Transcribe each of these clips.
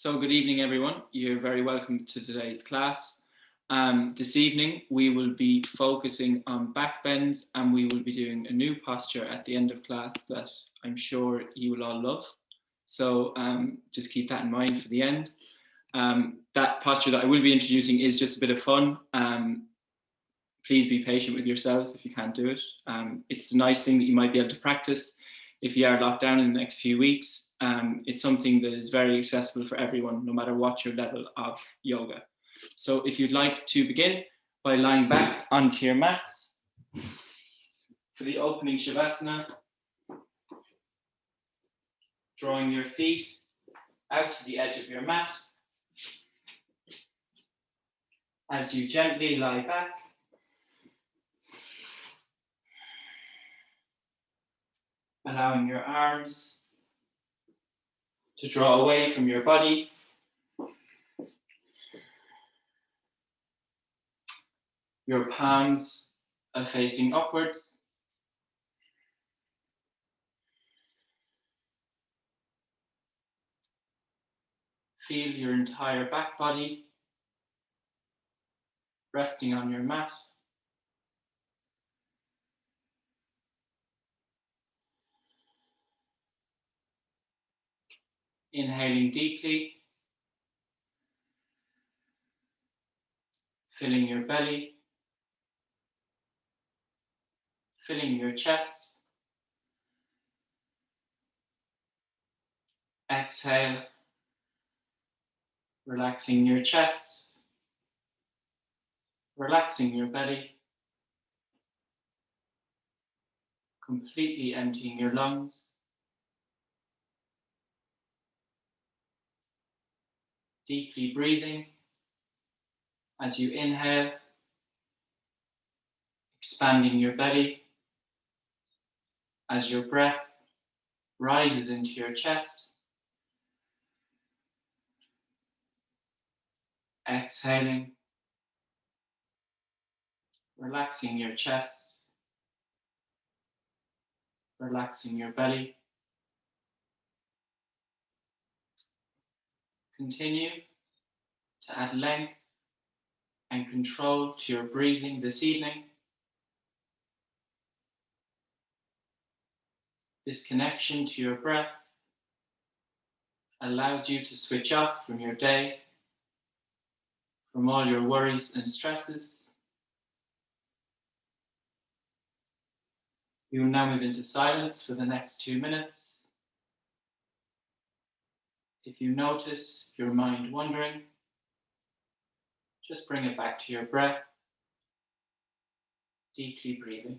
So good evening, everyone. You're very welcome to today's class. This evening, we will be focusing on backbends, and we will be doing a new posture at the end of class that I'm sure you will all love. So just keep that in mind for the end. That posture that I will be introducing is just a bit of fun. Please be patient with yourselves if you can't do it. It's a nice thing that you might be able to practice if you are locked down in the next few weeks. It's something that is very accessible for everyone, no matter what your level of yoga. So if you'd like to begin by lying back onto your mats for the opening Shavasana, drawing your feet out to the edge of your mat as you gently lie back. Allowing your arms to draw away from your body. Your palms are facing upwards. Feel your entire back body resting on your mat. Inhaling deeply, filling your belly, filling your chest. Exhale, relaxing your chest, relaxing your belly, completely emptying your lungs. Deeply breathing as you inhale, expanding your belly as your breath rises into your chest. Exhaling, relaxing your chest, relaxing your belly. Continue to add length and control to your breathing this evening. This connection to your breath allows you to switch off from your day, from all your worries and stresses. We will now move into silence for the next 2 minutes. If you notice your mind wandering, just bring it back to your breath, deeply breathing.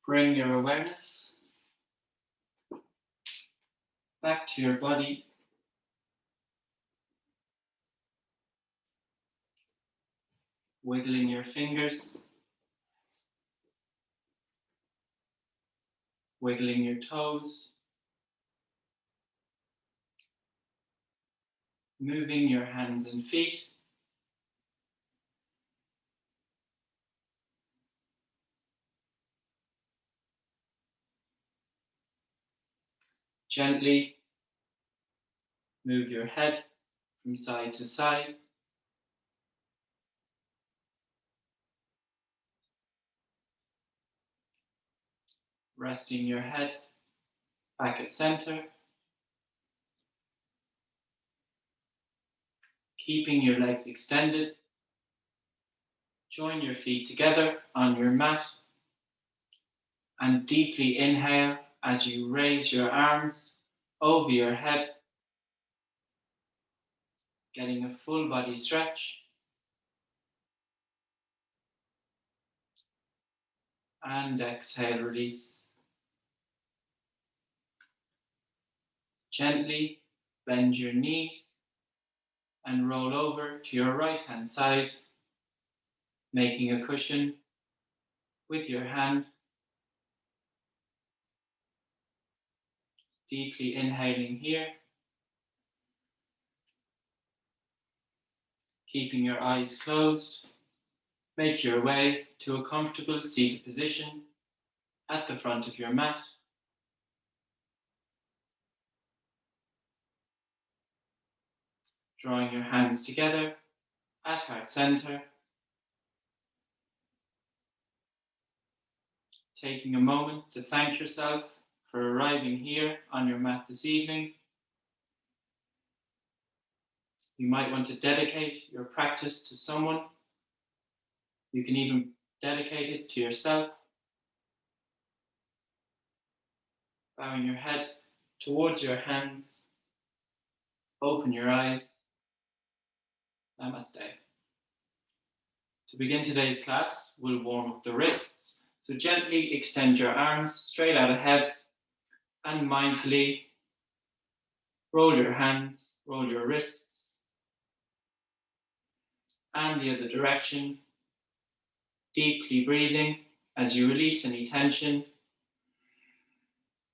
Bring your awareness back to your body. Wiggling your fingers. Wiggling your toes. Moving your hands and feet. Gently move your head from side to side. Resting your head back at center. Keeping your legs extended. Join your feet together on your mat and deeply inhale as you raise your arms over your head, getting a full body stretch. And exhale, release. Gently bend your knees and roll over to your right hand side, making a cushion with your hand. Deeply inhaling here, keeping your eyes closed. Make your way to a comfortable seated position at the front of your mat. Drawing your hands together at heart center. Taking a moment to thank yourself for arriving here on your mat this evening. You might want to dedicate your practice to someone. You can even dedicate it to yourself. Bowing your head towards your hands. Open your eyes. Namaste. To begin today's class, we'll warm up the wrists. So gently extend your arms straight out ahead and mindfully roll your hands, roll your wrists, and the other direction. Deeply breathing as you release any tension.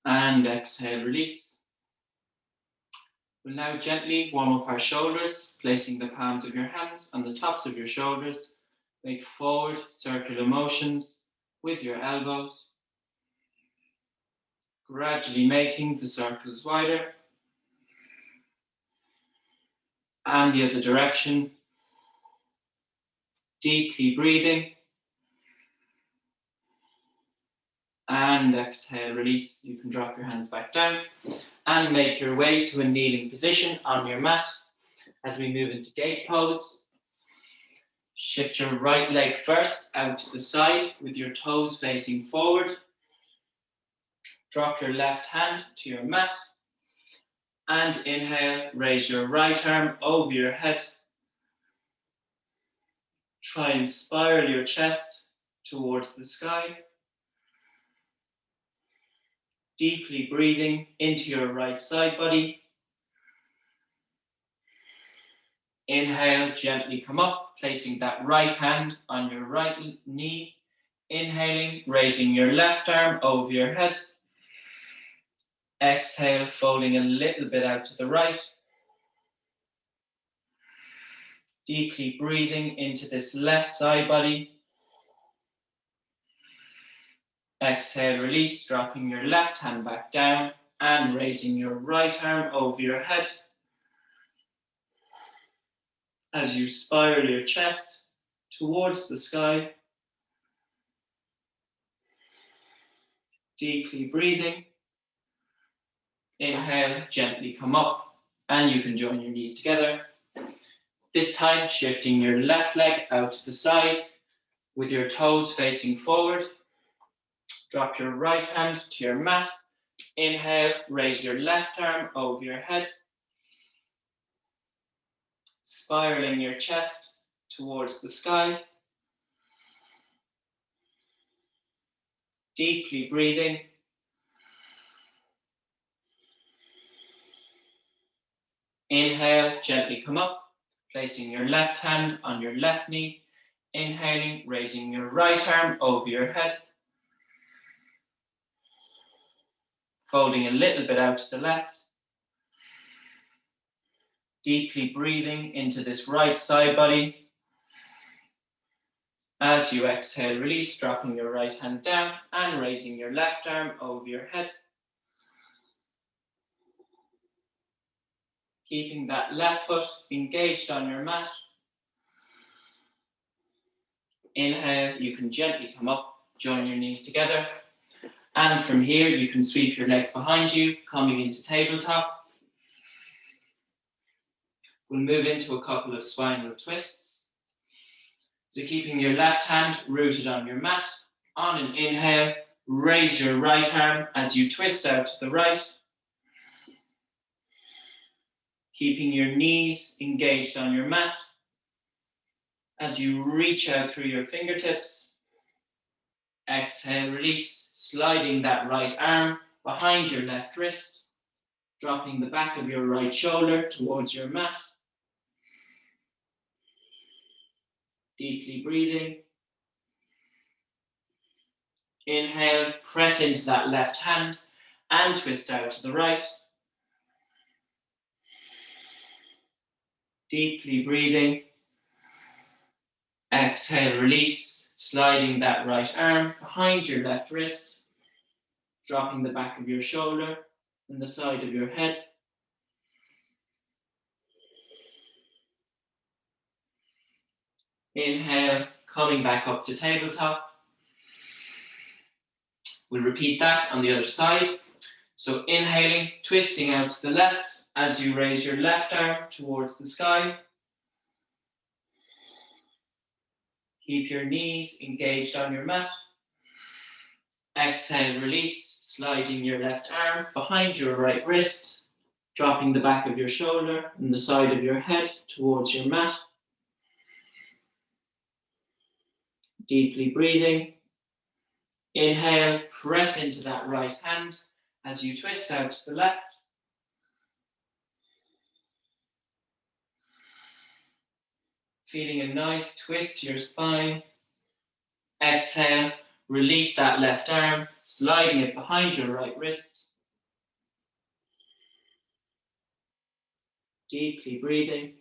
And exhale, release. We'll now gently warm up our shoulders, placing the palms of your hands on the tops of your shoulders. Make forward circular motions with your elbows, gradually making the circles wider. And the other direction. Deeply breathing. And exhale, release. You can drop your hands back down and make your way to a kneeling position on your mat as we move into gate pose. Shift your right leg first out to the side with your toes facing forward. Drop your left hand to your mat and inhale, raise your right arm over your head. Try and spiral your chest towards the sky. Deeply breathing into your right side body. Inhale, gently come up, placing that right hand on your right knee. Inhaling, raising your left arm over your head. Exhale, folding a little bit out to the right. Deeply breathing into this left side body. Exhale, release, dropping your left hand back down and raising your right arm over your head. As you spiral your chest towards the sky. Deeply breathing. Inhale, gently come up, and you can join your knees together. This time, shifting your left leg out to the side with your toes facing forward. Drop your right hand to your mat. Inhale, raise your left arm over your head. Spiraling your chest towards the sky. Deeply breathing. Inhale, gently come up, placing your left hand on your left knee. Inhaling, raising your right arm over your head. Folding a little bit out to the left. Deeply breathing into this right side body. As you exhale, release, dropping your right hand down and raising your left arm over your head. Keeping that left foot engaged on your mat. Inhale, you can gently come up, join your knees together. And from here, you can sweep your legs behind you, coming into tabletop. We'll move into a couple of spinal twists. So keeping your left hand rooted on your mat. On an inhale, raise your right arm as you twist out to the right. Keeping your knees engaged on your mat. As you reach out through your fingertips. Exhale, release, sliding that right arm behind your left wrist. Dropping the back of your right shoulder towards your mat. Deeply breathing. Inhale, press into that left hand and twist out to the right. Deeply breathing. Exhale, release, sliding that right arm behind your left wrist. Dropping the back of your shoulder and the side of your head. Inhale, coming back up to tabletop. We'll repeat that on the other side. So inhaling, twisting out to the left as you raise your left arm towards the sky. Keep your knees engaged on your mat. Exhale, release, sliding your left arm behind your right wrist, dropping the back of your shoulder and the side of your head towards your mat. Deeply breathing. Inhale, press into that right hand as you twist out to the left. Feeling a nice twist to your spine. Exhale, release that left arm, sliding it behind your right wrist. Deeply breathing.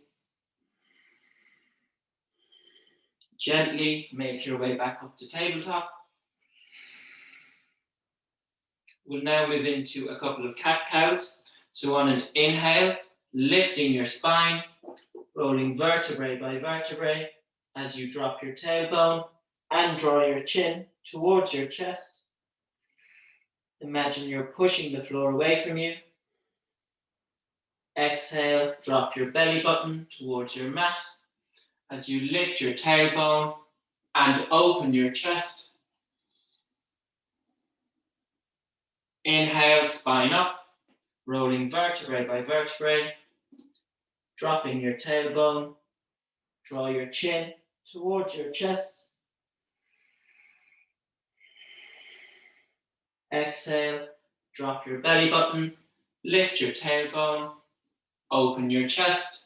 Gently make your way back up to tabletop. We'll now move into a couple of cat-cows. So on an inhale, lifting your spine, rolling vertebrae by vertebrae as you drop your tailbone and draw your chin towards your chest. Imagine you're pushing the floor away from you. Exhale, drop your belly button towards your mat as you lift your tailbone and open your chest. Inhale, spine up, rolling vertebrae by vertebrae, dropping your tailbone, draw your chin towards your chest. Exhale, drop your belly button, lift your tailbone, open your chest.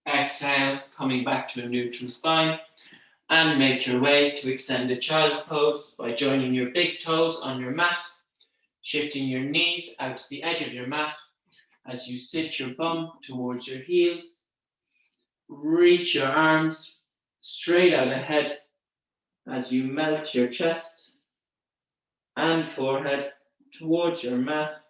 Exhale, coming back to a neutral spine, and make your way to extended child's pose by joining your big toes on your mat, shifting your knees out to the edge of your mat as you sit your bum towards your heels. Reach your arms straight out ahead as you melt your chest and forehead towards your mat.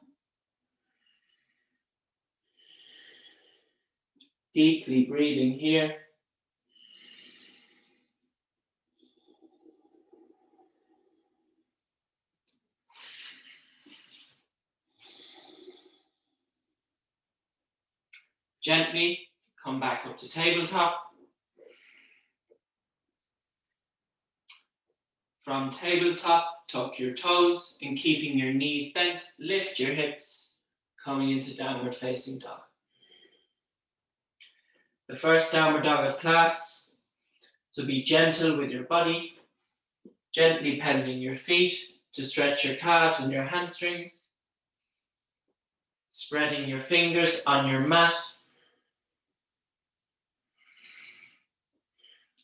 Deeply breathing here. Gently come back up to tabletop. From tabletop, tuck your toes and keeping your knees bent, lift your hips, coming into downward facing dog. The first downward dog of class, so be gentle with your body. Gently pending your feet to stretch your calves and your hamstrings. Spreading your fingers on your mat.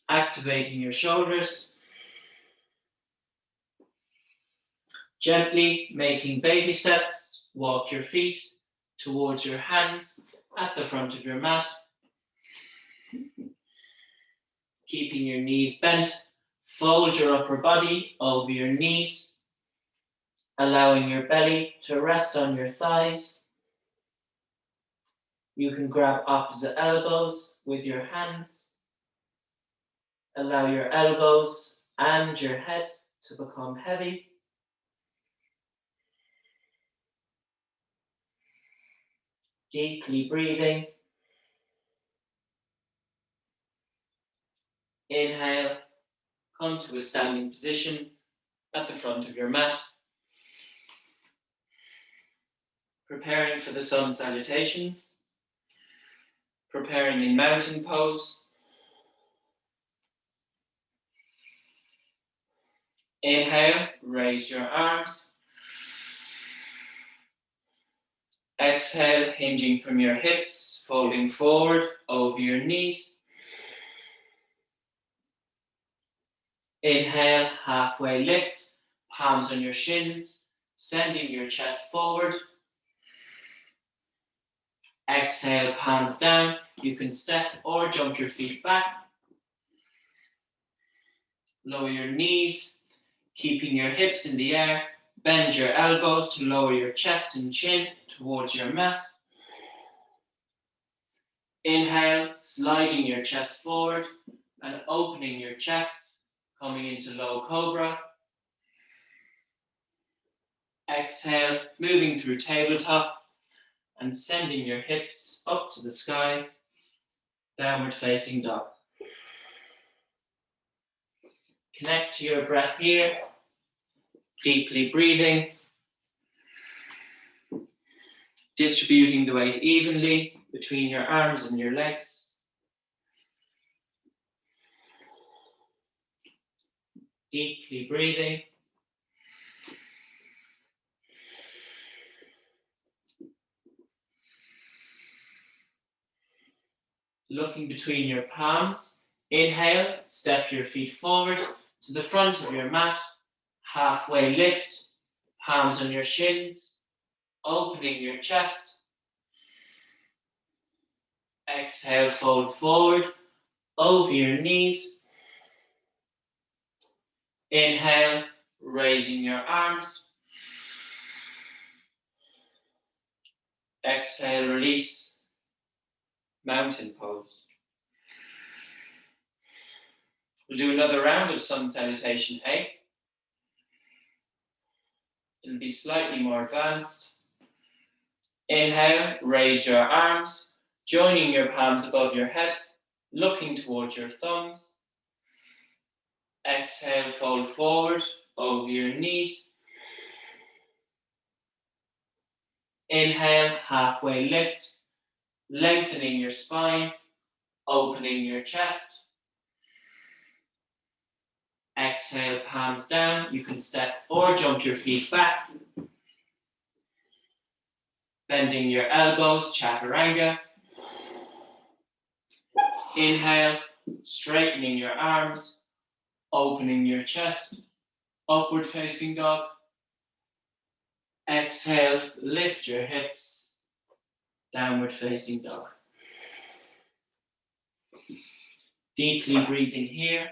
Activating your shoulders. Gently making baby steps. Walk your feet towards your hands at the front of your mat. Keeping your knees bent. Fold your upper body over your knees, allowing your belly to rest on your thighs. You can grab opposite elbows with your hands. Allow your elbows and your head to become heavy. Deeply breathing. Inhale, come to a standing position at the front of your mat. Preparing for the sun salutations. Preparing in mountain pose. Inhale, raise your arms. Exhale, hinging from your hips, folding forward over your knees. Inhale, halfway lift, palms on your shins, sending your chest forward. Exhale, palms down. You can step or jump your feet back. Lower your knees, keeping your hips in the air. Bend your elbows to lower your chest and chin towards your mat. Inhale, sliding your chest forward and opening your chest, coming into low cobra. Exhale, moving through tabletop and sending your hips up to the sky, downward facing dog. Connect to your breath here, deeply breathing, distributing the weight evenly between your arms and your legs. Deeply breathing. Looking between your palms. Inhale, step your feet forward to the front of your mat. Halfway lift, palms on your shins, opening your chest. Exhale, fold forward over your knees. Inhale, raising your arms. Exhale, release, mountain pose. We'll do another round of sun salutation A. It'll be slightly more advanced. Inhale, raise your arms, joining your palms above your head, looking towards your thumbs. Exhale, fold forward over your knees. Inhale, halfway lift, lengthening your spine, opening your chest. Exhale, palms down. You can step or jump your feet back. Bending your elbows, chaturanga. Inhale, straightening your arms, opening your chest, upward facing dog. Exhale, lift your hips, downward facing dog. Deeply breathing here.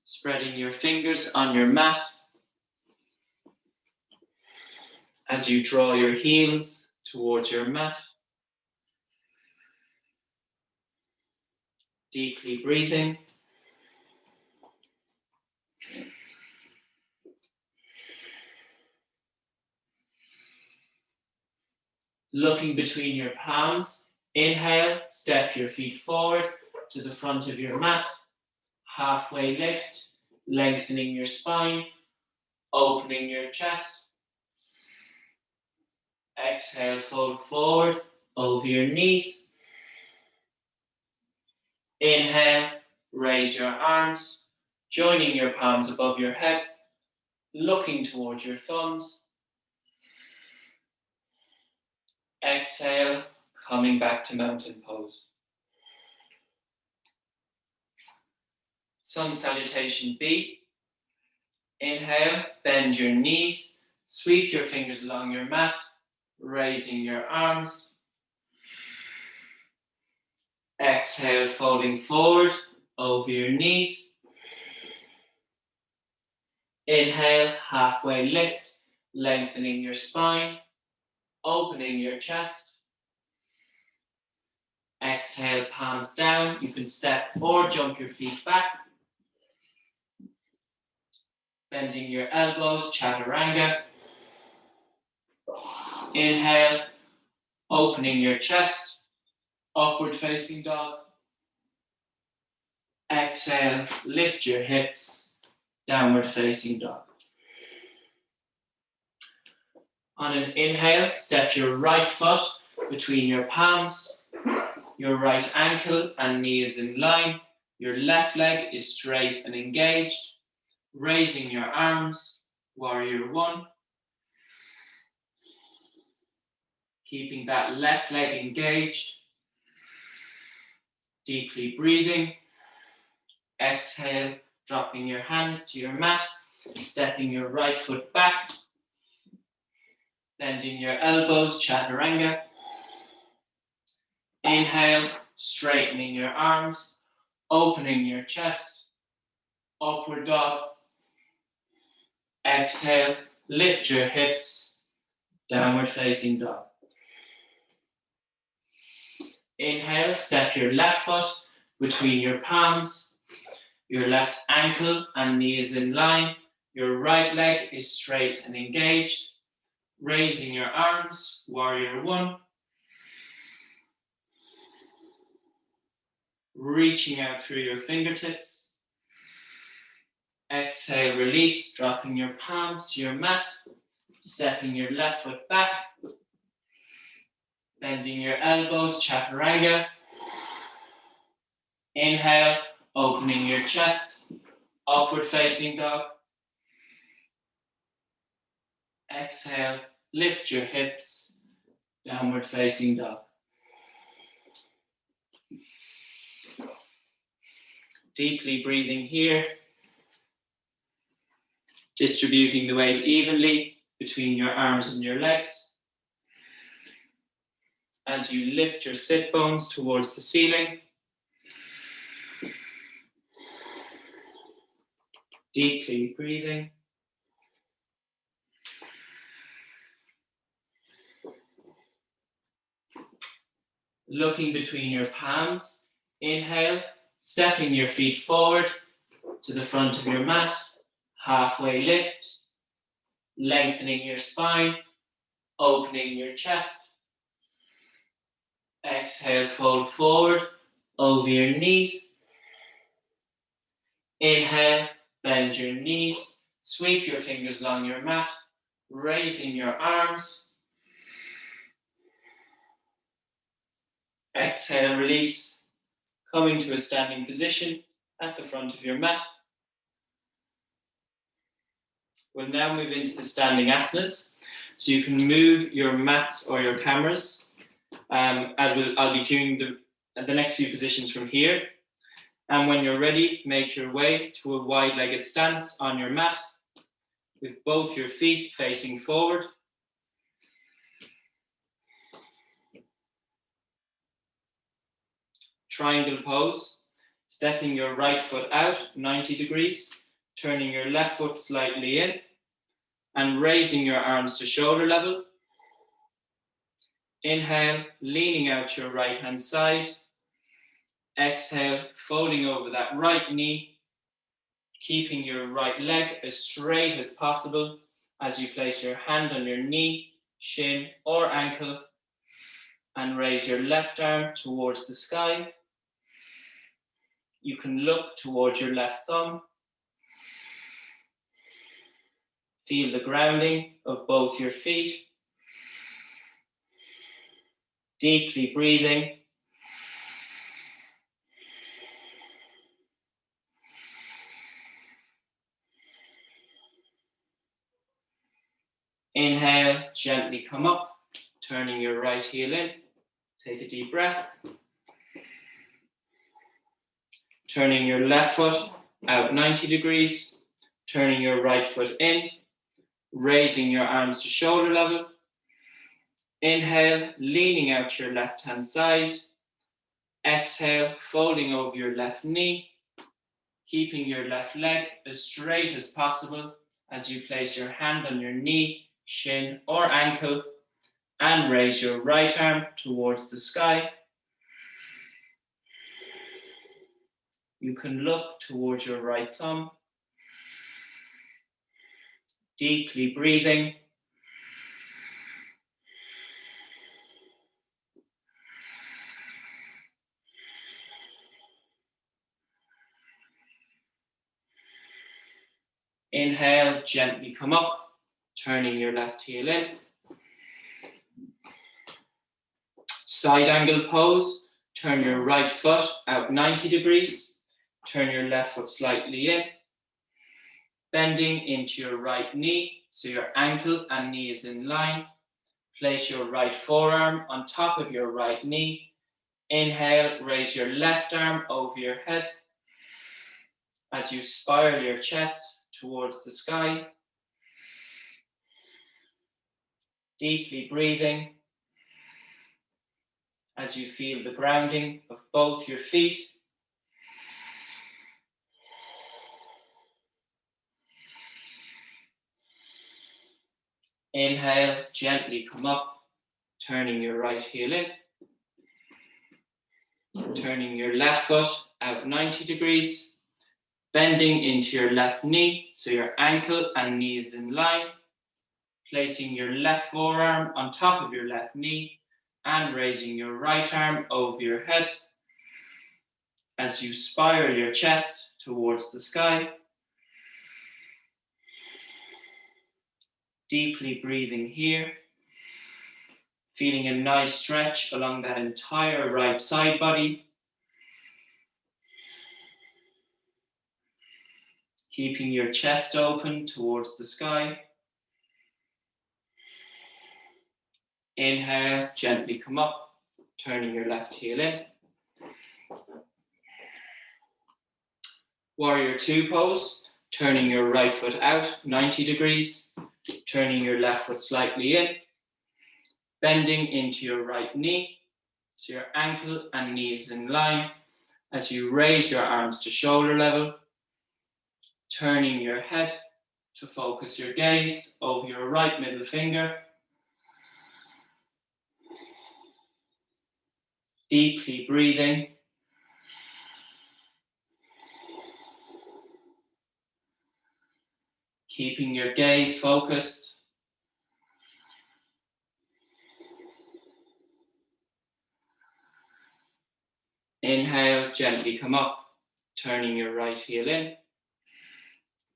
Spreading your fingers on your mat as you draw your heels towards your mat. Deeply breathing. Looking between your palms. Inhale, step your feet forward to the front of your mat. Halfway lift, lengthening your spine, opening your chest. Exhale, fold forward over your knees. Inhale, Raise your arms, joining your palms above your head, looking towards your thumbs. Exhale, coming back to mountain pose. Sun salutation B. Inhale, bend your knees, sweep your fingers along your mat, raising your arms. Exhale, folding forward over your knees. Inhale, halfway lift, lengthening your spine, opening your chest. Exhale, palms down. You can step or jump your feet back. Bending your elbows, chaturanga. Inhale, opening your chest, upward facing dog. Exhale, lift your hips, downward facing dog. On an inhale, step your right foot between your palms. Your right ankle and knee is in line. Your left leg is straight and engaged. Raising your arms, warrior one. Keeping that left leg engaged. Deeply breathing. Exhale, dropping your hands to your mat. Stepping your right foot back. Bending your elbows, chaturanga. Inhale, straightening your arms, opening your chest, upward dog. Exhale, lift your hips, downward facing dog. Inhale, step your left foot between your palms. Your left ankle and knee is in line. Your right leg is straight and engaged. Raising your arms, warrior one. Reaching out through your fingertips. Exhale, release, dropping your palms to your mat. Stepping your left foot back. Bending your elbows, chaturanga. Inhale, opening your chest, upward facing dog. Exhale, lift your hips, downward facing dog. Deeply breathing here, distributing the weight evenly between your arms and your legs. As you lift your sit bones towards the ceiling, deeply breathing. Looking between your palms, inhale, stepping your feet forward to the front of your mat, halfway lift, lengthening your spine, opening your chest. Exhale, fold forward over your knees. Inhale, bend your knees, sweep your fingers along your mat, raising your arms. Exhale, release, coming to a standing position at the front of your mat. We'll now move into the standing asanas. So you can move your mats or your cameras I'll be doing the next few positions from here. And when you're ready, make your way to a wide-legged stance on your mat with both your feet facing forward. Triangle pose, stepping your right foot out 90 degrees, turning your left foot slightly in, and raising your arms to shoulder level. Inhale, leaning out your right hand side. Exhale, folding over that right knee, keeping your right leg as straight as possible as you place your hand on your knee, shin, or ankle, and raise your left arm towards the sky. You can look towards your left thumb. Feel the grounding of both your feet. Deeply breathing. gently come up, turning your right heel in. Take a deep breath. Turning your left foot out 90 degrees, turning your right foot in, raising your arms to shoulder level. Inhale, leaning out to your left hand side. Exhale, folding over your left knee, keeping your left leg as straight as possible as you place your hand on your knee, shin, or ankle, and raise your right arm towards the sky. You can look towards your right thumb, deeply breathing. Inhale, gently come up, turning your left heel in. Side angle pose, turn your right foot out 90 degrees, turn your left foot slightly in, bending into your right knee, so your ankle and knee is in line. Place your right forearm on top of your right knee. Inhale, raise your left arm over your head as you spiral your chest towards the sky. Deeply breathing as you feel the grounding of both your feet. Inhale, gently come up, turning your right heel in. Turning your left foot out 90 degrees, bending into your left knee so your ankle and knee is in line. Placing your left forearm on top of your left knee and raising your right arm over your head as you spiral your chest towards the sky. Deeply breathing here, feeling a nice stretch along that entire right side body. Keeping your chest open towards the sky. Inhale, gently come up, turning your left heel in. Warrior two pose, turning your right foot out 90 degrees, turning your left foot slightly in, bending into your right knee, so your ankle and knee is in line as you raise your arms to shoulder level, turning your head to focus your gaze over your right middle finger. Deeply breathing. Keeping your gaze focused. Inhale, gently come up, turning your right heel in.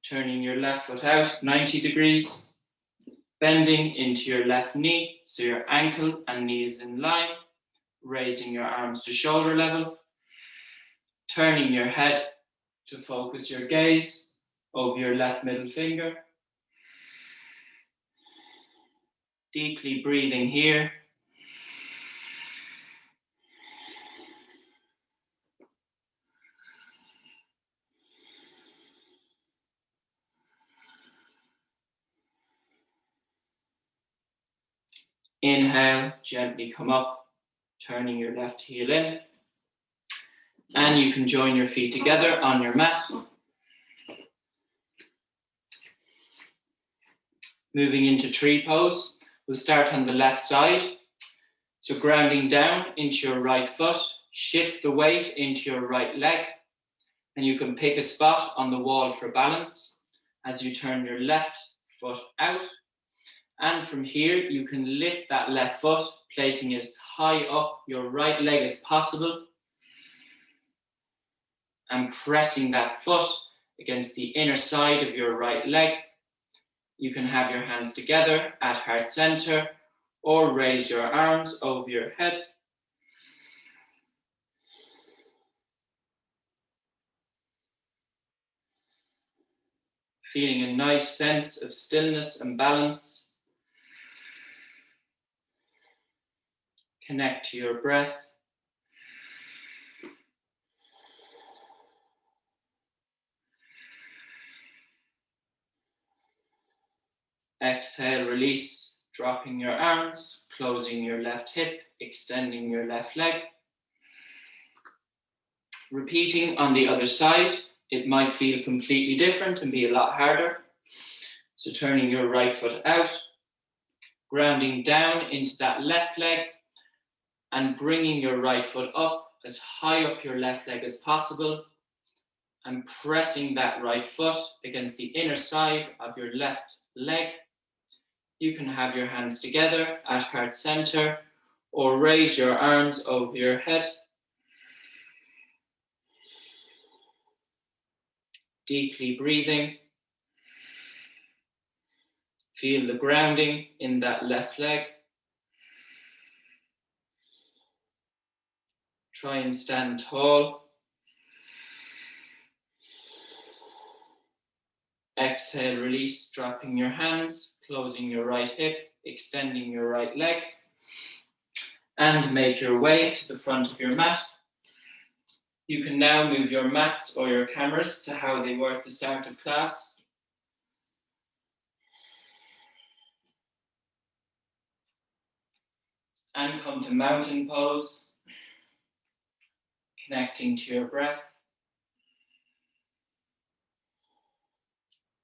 Turning your left foot out 90 degrees. Bending into your left knee so your ankle and knee is in line. Raising your arms to shoulder level. Turning your head to focus your gaze over your left middle finger. Deeply breathing here. Inhale, gently come up, turning your left heel in. And you can join your feet together on your mat. Moving into tree pose, we'll start on the left side. So grounding down into your right foot, shift the weight into your right leg, and you can pick a spot on the wall for balance as you turn your left foot out. And from here, you can lift that left foot, placing it as high up your right leg as possible, and pressing that foot against the inner side of your right leg. You can have your hands together at heart center or raise your arms over your head. Feeling a nice sense of stillness and balance. Connect to your breath. Exhale, release, dropping your arms, closing your left hip, extending your left leg. Repeating on the other side, it might feel completely different and be a lot harder. So turning your right foot out, grounding down into that left leg, and bringing your right foot up as high up your left leg as possible, and pressing that right foot against the inner side of your left leg. You can have your hands together at heart center or raise your arms over your head. Deeply breathing. Feel the grounding in that left leg. Try and stand tall. Exhale, release, dropping your hands, closing your right hip, extending your right leg, and make your way to the front of your mat. You can now move your mats or your cameras to how they were at the start of class. And come to mountain pose, connecting to your breath.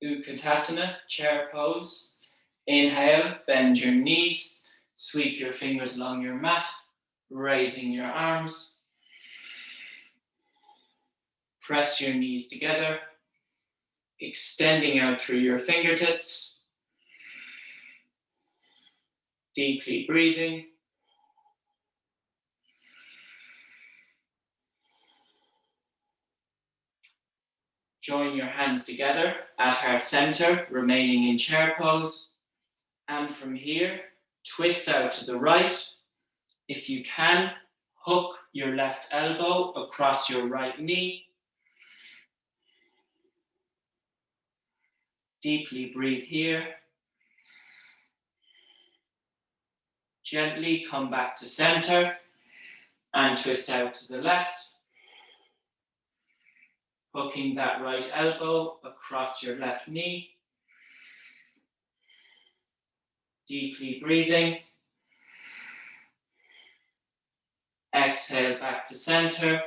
Utkatasana, chair pose. Inhale, bend your knees, sweep your fingers along your mat, raising your arms. Press your knees together, extending out through your fingertips. Deeply breathing. Join your hands together at heart center, remaining in chair pose. And from here, twist out to the right. If you can, hook your left elbow across your right knee. Deeply breathe here. Gently come back to center and twist out to the left. Hooking that right elbow across your left knee. Deeply breathing. Exhale back to center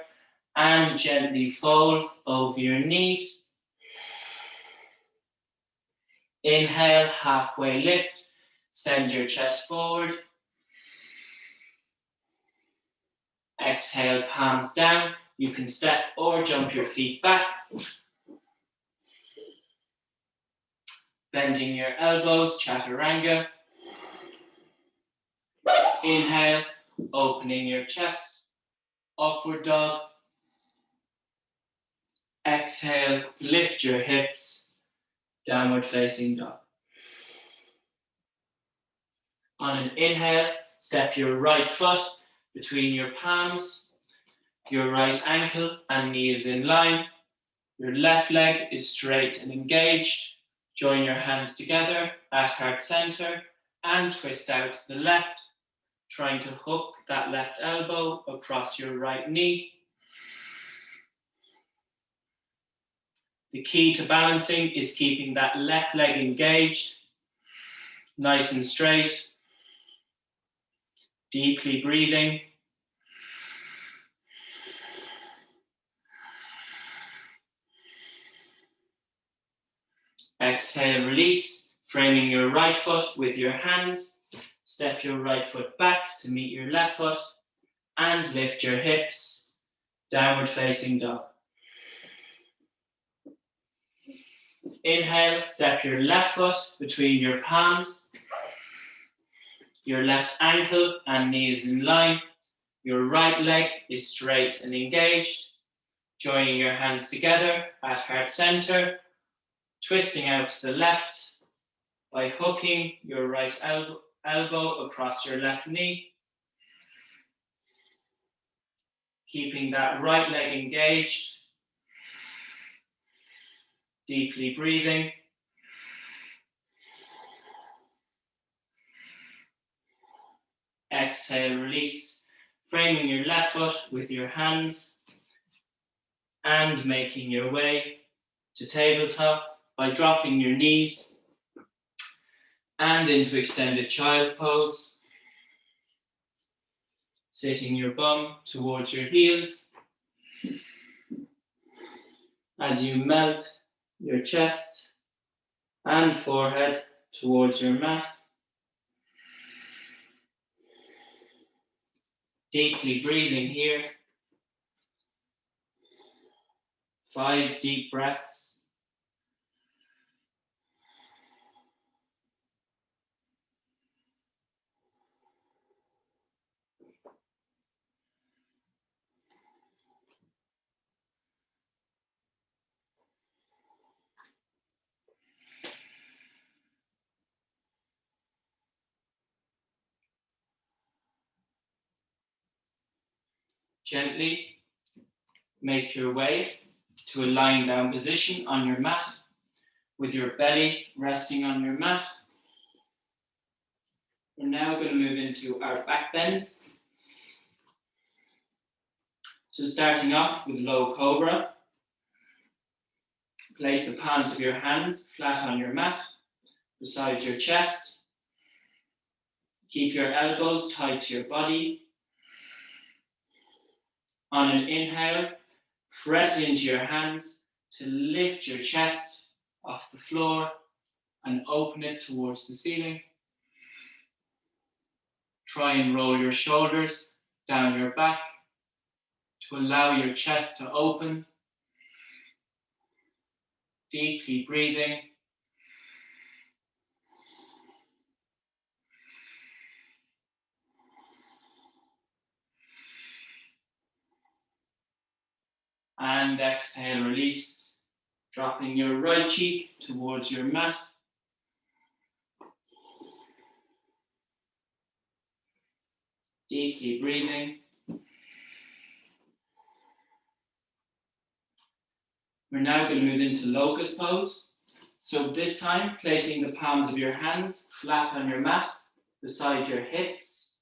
and gently fold over your knees. Inhale, halfway lift. Send your chest forward. Exhale, palms down. You can step or jump your feet back. Bending your elbows, chaturanga. Inhale, opening your chest. Upward dog. Exhale, lift your hips. Downward facing dog. On an inhale, step your right foot between your palms. Your right ankle and knee is in line. Your left leg is straight and engaged. Join your hands together at heart center and twist out to the left, trying to hook that left elbow across your right knee. The key to balancing is keeping that left leg engaged, nice and straight. Deeply breathing. Exhale, release, framing your right foot with your hands. Step your right foot back to meet your left foot and lift your hips. Downward facing dog. Inhale, step your left foot between your palms. Your left ankle and knee is in line. Your right leg is straight and engaged. Joining your hands together at heart center. Twisting out to the left by hooking your right elbow across your left knee. Keeping that right leg engaged. Deeply breathing. exhale, release. Framing your left foot with your hands and making your way to tabletop by dropping your knees and into extended child's pose. Sitting your bum towards your heels as you melt your chest and forehead towards your mat. Deeply breathing here. 5 deep breaths. Gently make your way to a lying down position on your mat with your belly resting on your mat. We're now going to move into our back bends. So starting off with low cobra, place the palms of your hands flat on your mat beside your chest. Keep your elbows tight to your body. On an inhale, press into your hands to lift your chest off the floor and open it towards the ceiling. Try and roll your shoulders down your back to allow your chest to open. Deeply breathing. And exhale, release, dropping your right cheek towards your mat. Deeply breathing. We're now going to move into locust pose. So this time, placing the palms of your hands flat on your mat beside your hips.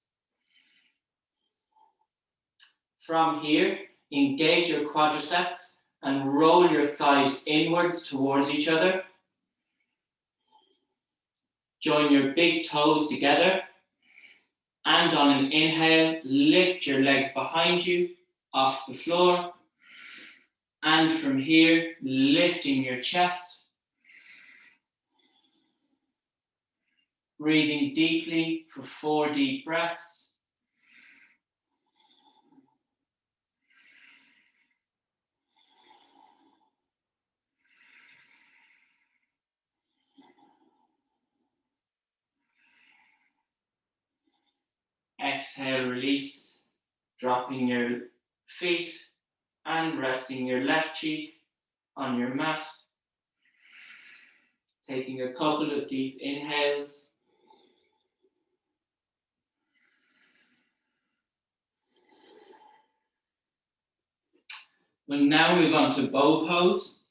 From here, engage your quadriceps and roll your thighs inwards towards each other. Join your big toes together. And on an inhale, lift your legs behind you off the floor. And from here, lifting your chest. Breathing deeply for 4 deep breaths. Exhale, release, dropping your feet and resting your left cheek on your mat. Taking a couple of deep inhales. We'll now move on to bow pose.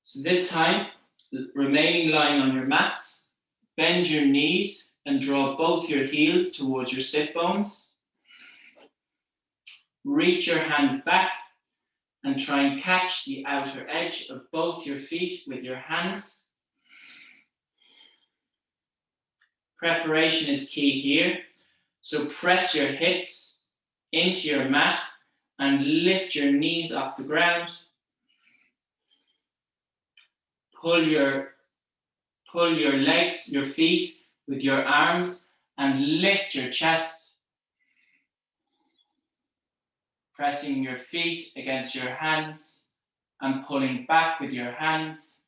So this time, remaining lying on your mats, bend your knees and draw both your heels towards your sit bones. Reach your hands back and try and catch the outer edge of both your feet with your hands. Preparation is key here. So press your hips into your mat and lift your knees off the ground. Pull your legs, your feet with your arms and lift your chest. Pressing your feet against your hands and pulling back with your hands.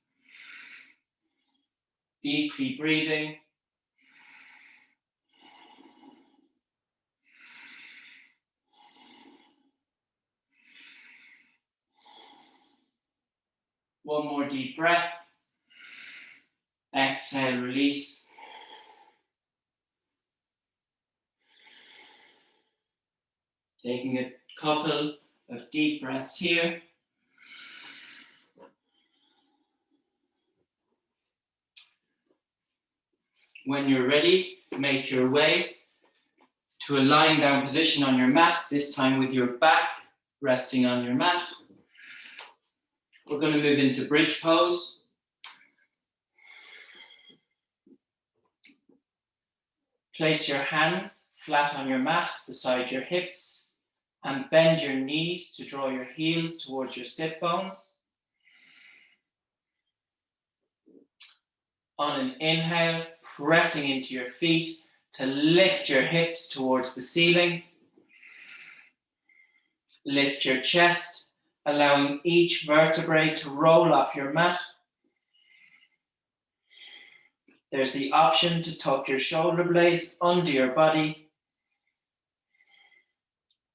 Deeply breathing. One more deep breath. Exhale, release. Taking a couple of deep breaths here. When you're ready, make your way to a lying down position on your mat, this time with your back resting on your mat. We're going to move into bridge pose. Place your hands flat on your mat beside your hips and bend your knees to draw your heels towards your sit bones. On an inhale, pressing into your feet to lift your hips towards the ceiling. Lift your chest, allowing each vertebrae to roll off your mat. There's the option to tuck your shoulder blades under your body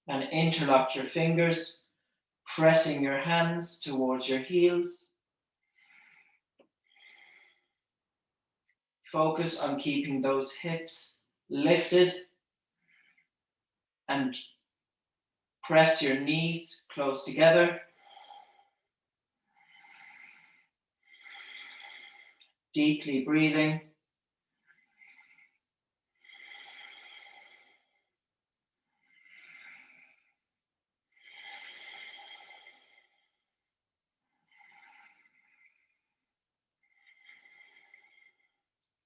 and interlock your fingers, pressing your hands towards your heels. Focus on keeping those hips lifted and press your knees close together. Deeply breathing.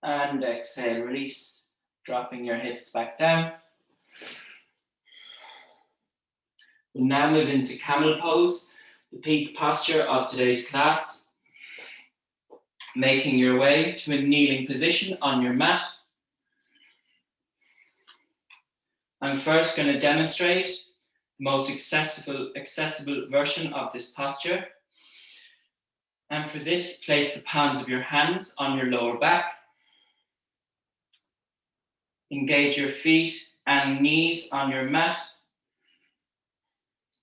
And exhale, release, dropping your hips back down. We'll now move into camel pose, the peak posture of today's class. Making your way to a kneeling position on your mat. I'm first going to demonstrate the most accessible version of this posture. And for this, place the palms of your hands on your lower back. Engage your feet and knees on your mat.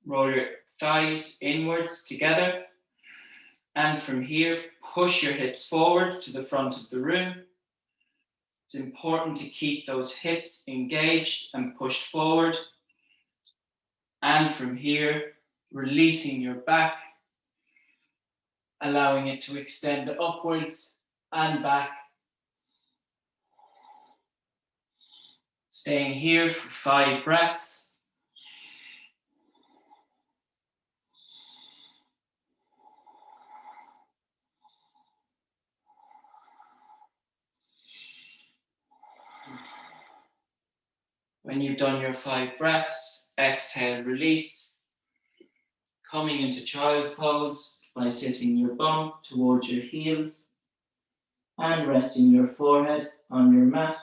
Roll your thighs inwards together. And from here, push your hips forward to the front of the room. It's important to keep those hips engaged and pushed forward. And from here, releasing your back, allowing it to extend upwards and back. Staying here for 5 breaths. When you've done your 5 breaths, exhale, release. Coming into child's pose by sitting your bum towards your heels and resting your forehead on your mat.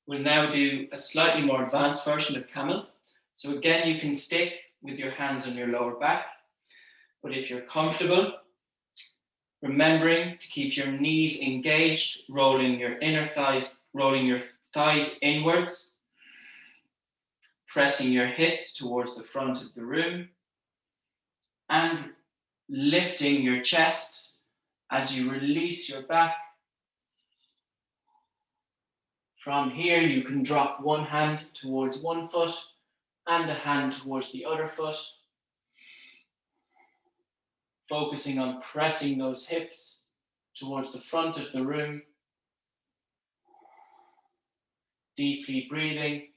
We'll now do a slightly more advanced version of camel. So again, you can stick with your hands on your lower back, but if you're comfortable, remembering to keep your knees engaged, rolling your thighs inwards, pressing your hips towards the front of the room, and lifting your chest as you release your back. From here, you can drop one hand towards one foot and a hand towards the other foot, focusing on pressing those hips towards the front of the room, deeply breathing.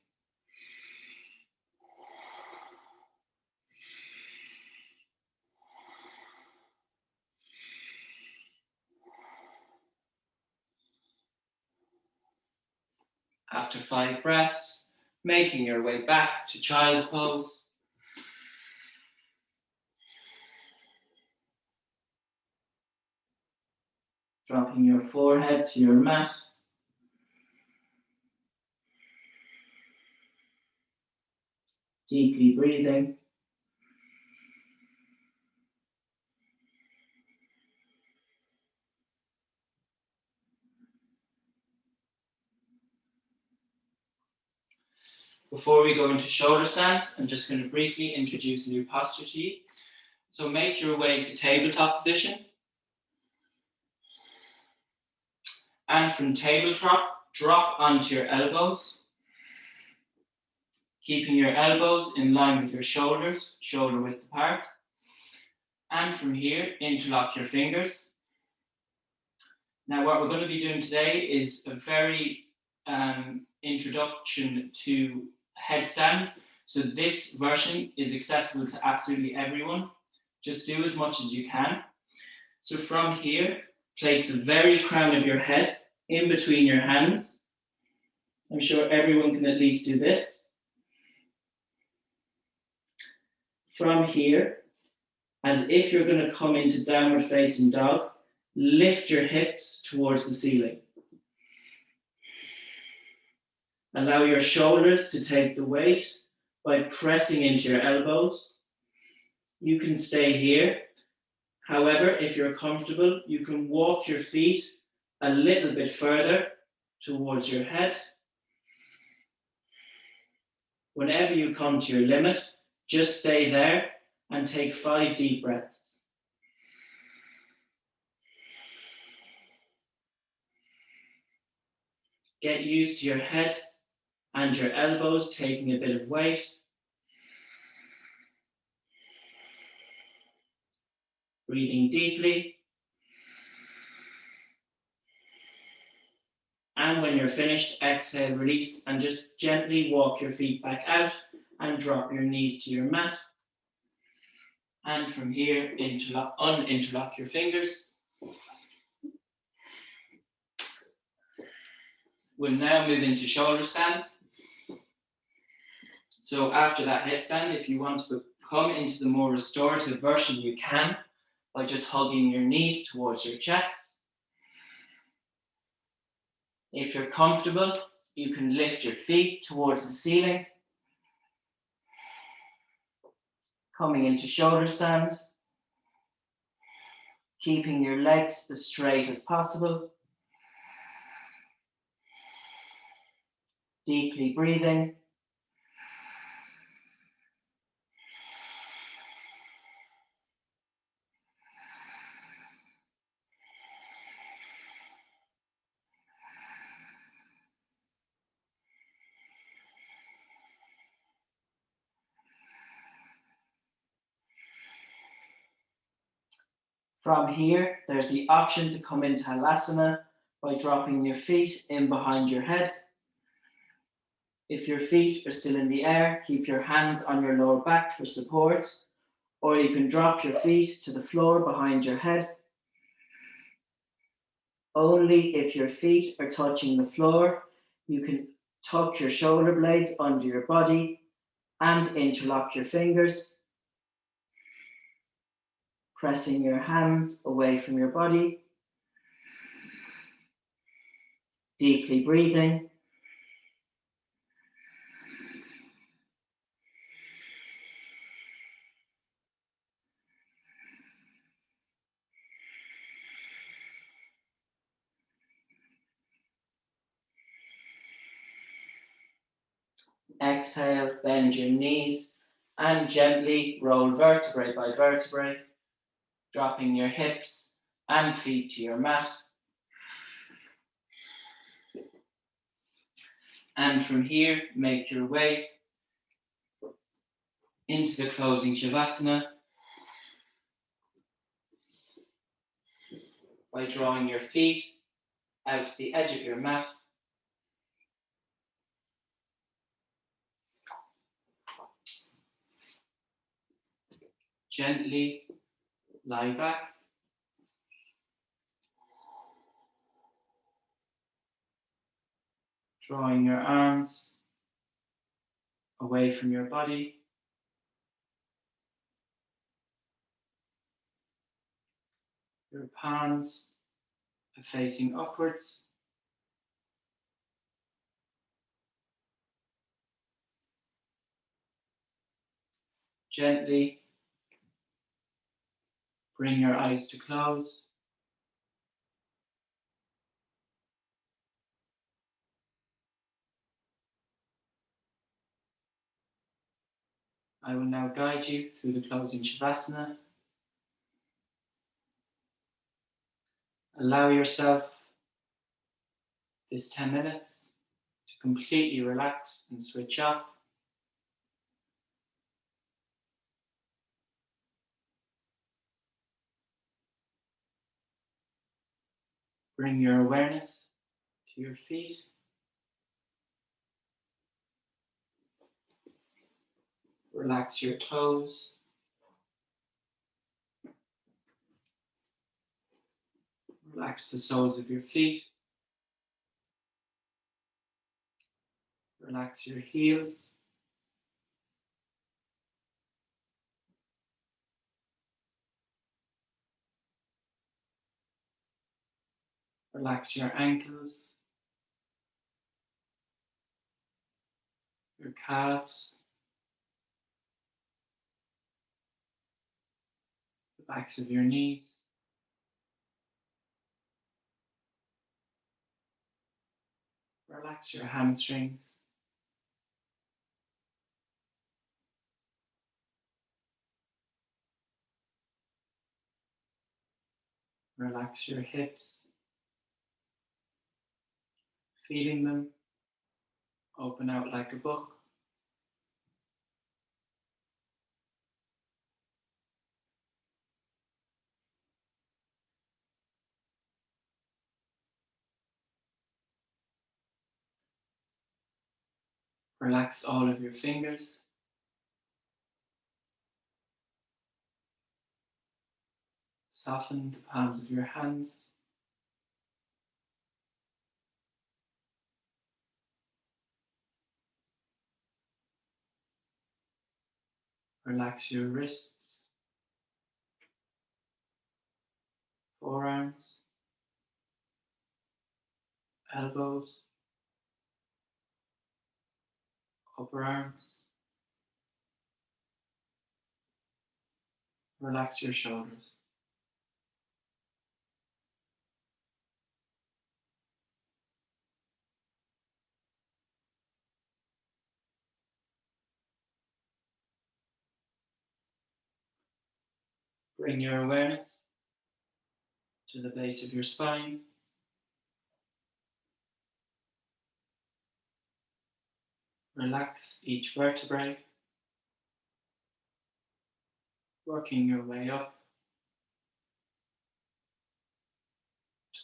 After 5 breaths, making your way back to child's pose. Dropping your forehead to your mat. Deeply breathing. Before we go into shoulder stand, I'm just going to briefly introduce a new posture to you. So make your way to tabletop position. And from tabletop, drop onto your elbows, keeping your elbows in line with your shoulders, shoulder width apart. And from here, interlock your fingers. Now, what we're going to be doing today is a very introduction to headstand. So this version is accessible to absolutely everyone. Just do as much as you can. So from here, place the very crown of your head in between your hands. I'm sure everyone can at least do this. From here, as if you're going to come into downward facing dog, lift your hips towards the ceiling. Allow your shoulders to take the weight by pressing into your elbows. You can stay here. However, if you're comfortable, you can walk your feet a little bit further towards your head. Whenever you come to your limit, just stay there and take 5 deep breaths. Get used to your head and your elbows taking a bit of weight. Breathing deeply. And when you're finished, exhale, release, and just gently walk your feet back out and drop your knees to your mat. And from here, uninterlock your fingers. We'll now move into shoulder stand. So after that headstand, if you want to come into the more restorative version, you can by just hugging your knees towards your chest. If you're comfortable, you can lift your feet towards the ceiling. Coming into shoulder stand. Keeping your legs as straight as possible. Deeply breathing. From here, there's the option to come into Halasana by dropping your feet in behind your head. If your feet are still in the air, keep your hands on your lower back for support, or you can drop your feet to the floor behind your head. Only if your feet are touching the floor, you can tuck your shoulder blades under your body and interlock your fingers, pressing your hands away from your body. Deeply breathing. Exhale, bend your knees and gently roll vertebrae by vertebrae, dropping your hips and feet to your mat. And from here, make your way into the closing Shavasana by drawing your feet out to the edge of your mat. Gently lie back. Drawing your arms away from your body. Your palms are facing upwards. Gently bring your eyes to close. I will now guide you through the closing Shavasana. Allow yourself this 10 minutes to completely relax and switch off. Bring your awareness to your feet. Relax your toes. Relax the soles of your feet. Relax your heels. Relax your ankles, your calves, the backs of your knees. Relax your hamstrings. Relax your hips, feeling them open out like a book. Relax all of your fingers. Soften the palms of your hands. Relax your wrists, forearms, elbows, upper arms. Relax your shoulders. Bring your awareness to the base of your spine. Relax each vertebrae, working your way up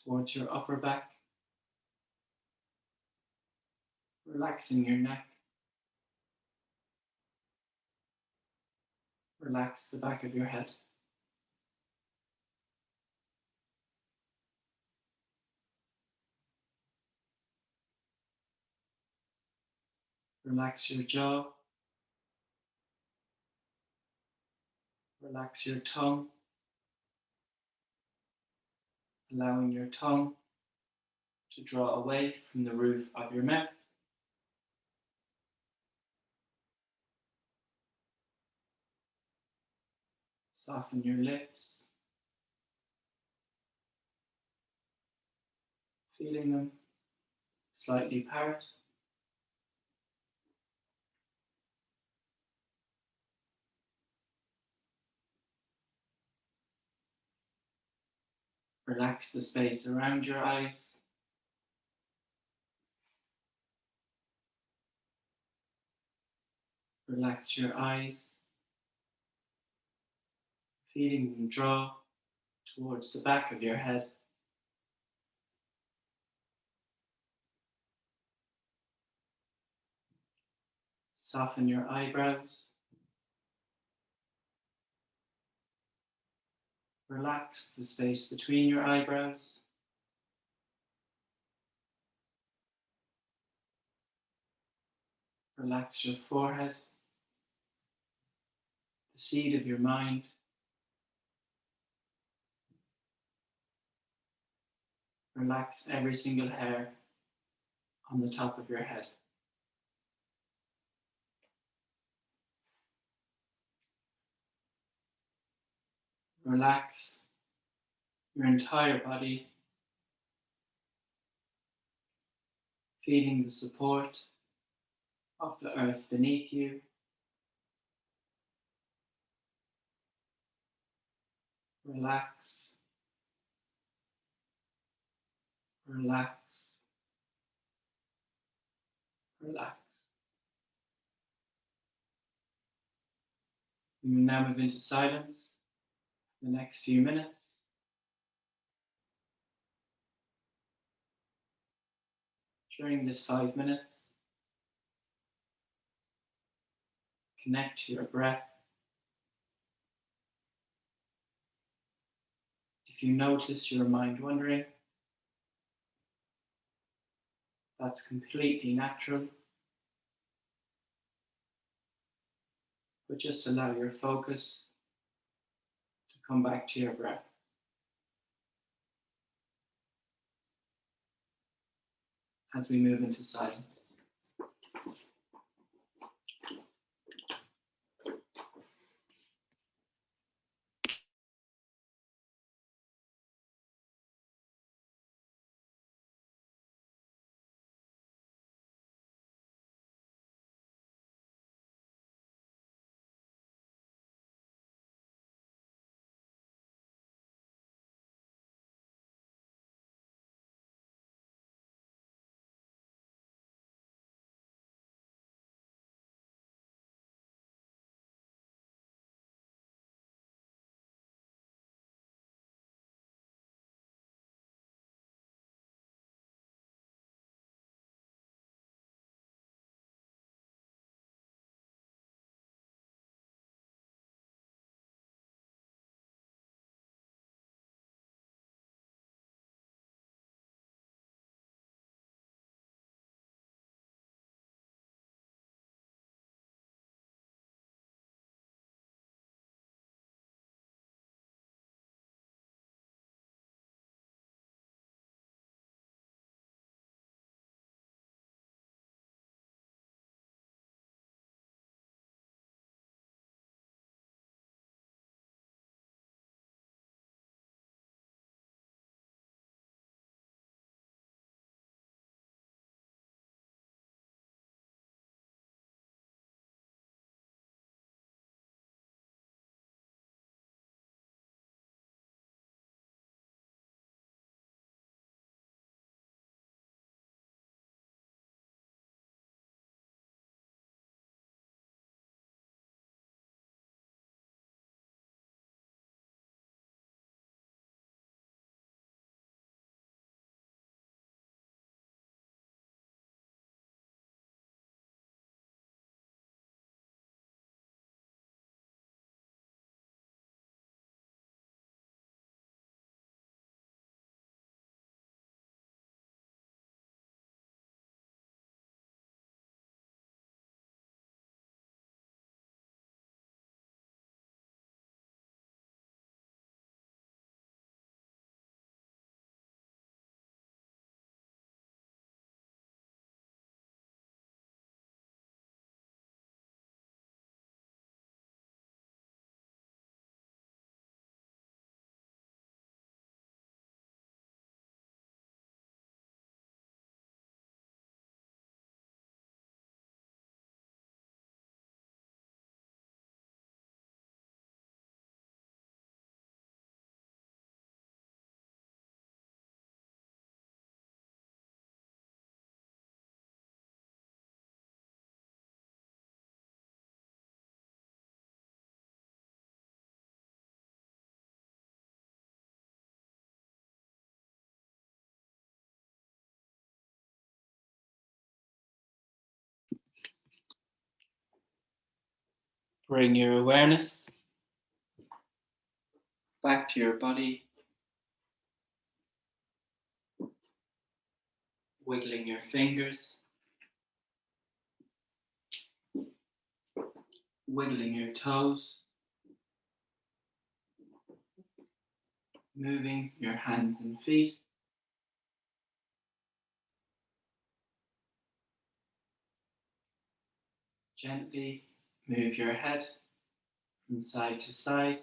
towards your upper back, relaxing your neck. Relax the back of your head. Relax your jaw. Relax your tongue, allowing your tongue to draw away from the roof of your mouth. Soften your lips, feeling them slightly part. Relax the space around your eyes. Relax your eyes, feeling them draw towards the back of your head. Soften your eyebrows. Relax the space between your eyebrows. Relax your forehead, the seat of your mind. Relax every single hair on the top of your head. Relax your entire body, feeling the support of the earth beneath you. Relax, relax, relax. We will now move into silence for the next few minutes. During this 5 minutes, connect to your breath. If you notice your mind wandering, that's completely natural. But just allow your focus to come back to your breath. As we move into silence. Bring your awareness back to your body, wiggling your fingers, wiggling your toes, moving your hands and feet. Gently move your head from side to side.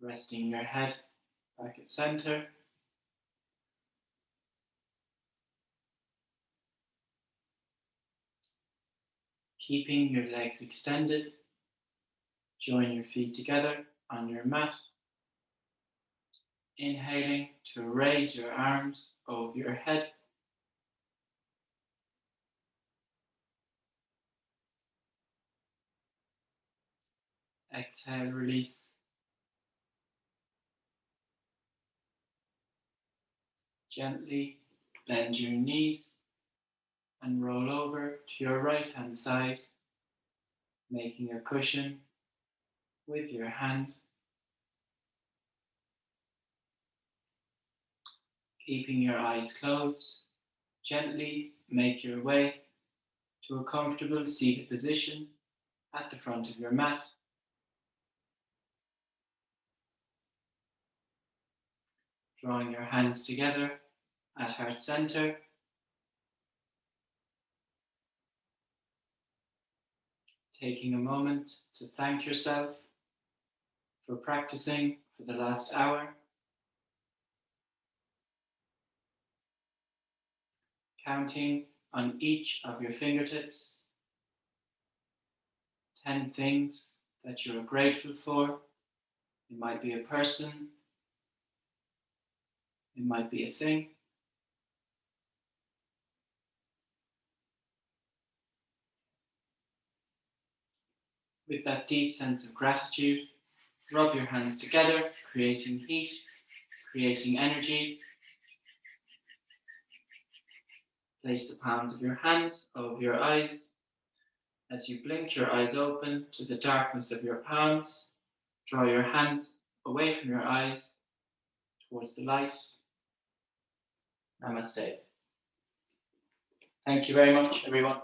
Resting your head back at center. Keeping your legs extended. Join your feet together on your mat. Inhaling to raise your arms over your head. Exhale, release. Gently bend your knees and roll over to your right hand side, making a cushion with your hand. Keeping your eyes closed, gently make your way to a comfortable seated position at the front of your mat. Drawing your hands together at heart center. Taking a moment to thank yourself for practicing for the last hour. Counting on each of your fingertips 10 things that you're grateful for. It might be a person, it might be a thing. With that deep sense of gratitude, rub your hands together, creating heat, creating energy. Place the palms of your hands over your eyes. As you blink your eyes open to the darkness of your palms, draw your hands away from your eyes towards the light. Namaste. Thank you very much, everyone.